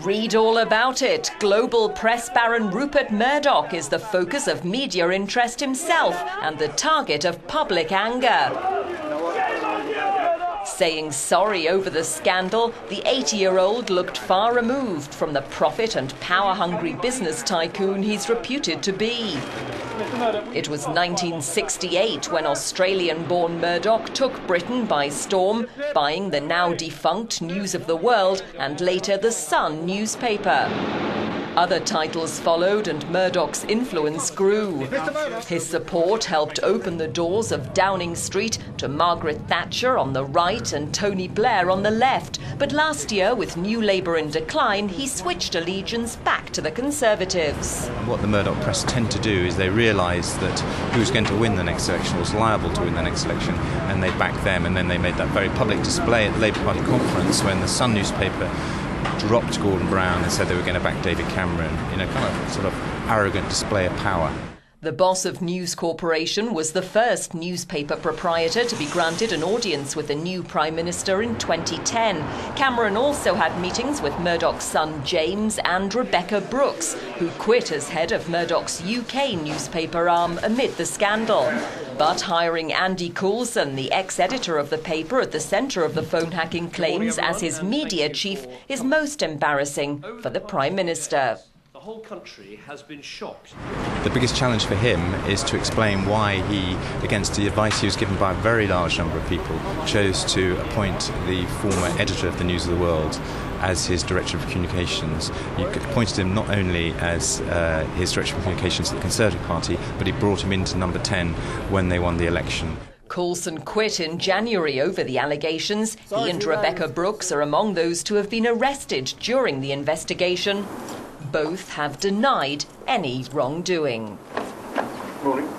Read all about it. Global press baron Rupert Murdoch is the focus of media interest himself and the target of public anger. Saying sorry over the scandal, the 80-year-old looked far removed from the profit and power-hungry business tycoon he's reputed to be. It was 1968 when Australian-born Murdoch took Britain by storm, buying the now-defunct News of the World and later the Sun newspaper. Other titles followed and Murdoch's influence grew. His support helped open the doors of Downing Street to Margaret Thatcher on the right and Tony Blair on the left. But last year, with New Labour in decline, he switched allegiance back to the Conservatives. What the Murdoch press tend to do is they realise that who's going to win the next election, was liable to win the next election, and they back them. And then they made that very public display at the Labour Party conference when the Sun newspaper dropped Gordon Brown and said they were going to back David Cameron in a kind of sort of arrogant display of power. The boss of News Corporation was the first newspaper proprietor to be granted an audience with the new Prime Minister in 2010. Cameron also had meetings with Murdoch's son James and Rebecca Brooks, who quit as head of Murdoch's UK newspaper arm amid the scandal. But hiring Andy Coulson, the ex-editor of the paper at the centre of the phone hacking claims, as his media chief is most embarrassing for the Prime Minister. The whole country has been shocked. The biggest challenge for him is to explain why he, against the advice he was given by a very large number of people, chose to appoint the former editor of the News of the World as his Director of Communications. He appointed him not only as his Director of Communications to the Conservative Party, but he brought him into number 10 when they won the election. Coulson quit in January over the allegations. He and Rebecca Brooks are among those to have been arrested during the investigation. Both have denied any wrongdoing. Morning.